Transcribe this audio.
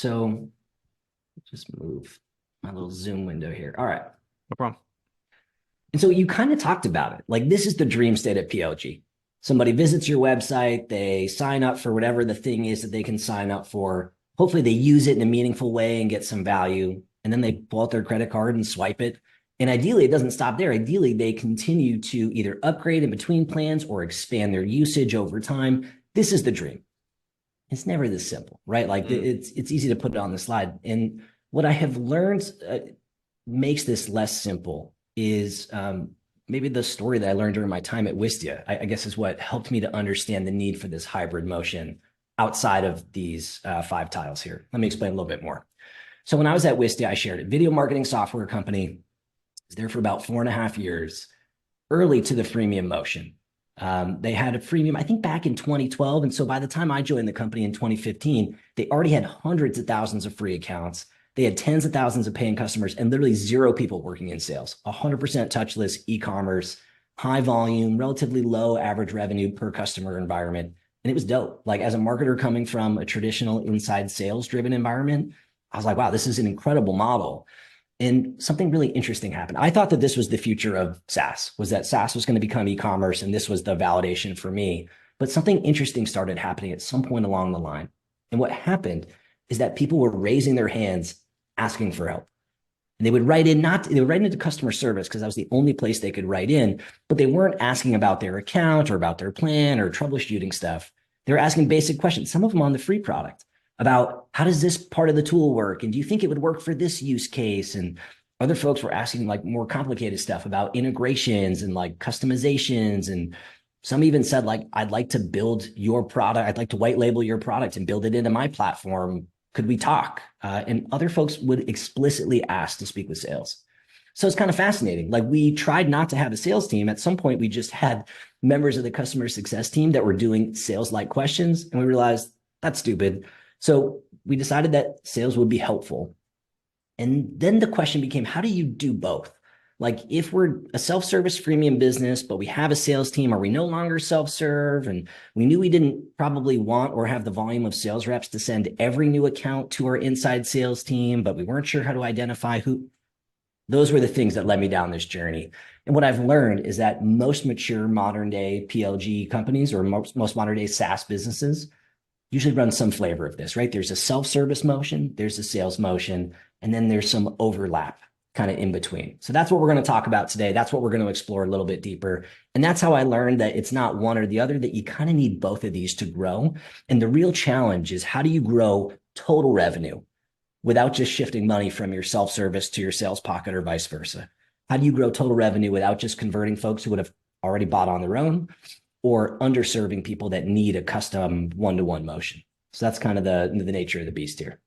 So just move my little Zoom window here. All right. No problem. And so you kind of talked about it. Like this is the dream state at PLG. Somebody visits your website, they sign up for whatever the thing is that they can sign up for. Hopefully they use it in a meaningful way and get some value. And then they pull out their credit card and swipe it. And ideally, it doesn't stop there. Ideally, they continue to either upgrade in between plans or expand their usage over time. This is the dream. It's never this simple, right? Like it's easy to put it on the slide. And what I have learned makes this less simple is maybe the story that I learned during my time at Wistia, I guess is what helped me to understand the need for this hybrid motion outside of these 5 tiles here. Let me explain a little bit more. So when I was at Wistia, I shared it. Video marketing software company. I was there for about 4.5 years, early to the freemium motion. They had a freemium, I think back in 2012. And so by the time I joined the company in 2015, they already had hundreds of thousands of free accounts. They had tens of thousands of paying customers and literally 0 people working in sales, 100% touchless e-commerce, high volume, relatively low average revenue per customer environment. And it was dope. Like as a marketer coming from a traditional inside sales driven environment, I was like, wow, this is an incredible model. And something really interesting happened. I thought that this was the future of SaaS, was that SaaS was going to become e-commerce, and this was the validation for me. But something interesting started happening at some point along the line. And what happened is that people were raising their hands, asking for help. And they would write into customer service because that was the only place they could write in, but they weren't asking about their account or about their plan or troubleshooting stuff. They were asking basic questions, some of them on the free product, about how does this part of the tool work? And do you think it would work for this use case? And other folks were asking like more complicated stuff about integrations and like customizations. And some even said like, I'd like to build your product. I'd like to white label your product and build it into my platform. Could we talk? And other folks would explicitly ask to speak with sales. So it's kind of fascinating. Like we tried not to have a sales team. At some point, we just had members of the customer success team that were doing sales-like questions. And we realized that's stupid. So we decided that sales would be helpful. And then the question became, how do you do both? Like if we're a self-service freemium business, but we have a sales team, are we no longer self-serve? And we knew we didn't probably want or have the volume of sales reps to send every new account to our inside sales team, but we weren't sure how to identify who. Those were the things that led me down this journey. And what I've learned is that most mature modern day PLG companies or most modern day SaaS businesses usually run some flavor of this, right? There's a self-service motion, there's a sales motion, and then there's some overlap kind of in between. So that's what we're going to talk about today. That's what we're going to explore a little bit deeper. And that's how I learned that it's not one or the other, that you kind of need both of these to grow. And the real challenge is how do you grow total revenue without just shifting money from your self-service to your sales pocket or vice versa? How do you grow total revenue without just converting folks who would have already bought on their own or underserving people that need a custom one-to-one motion? So that's kind of the nature of the beast here.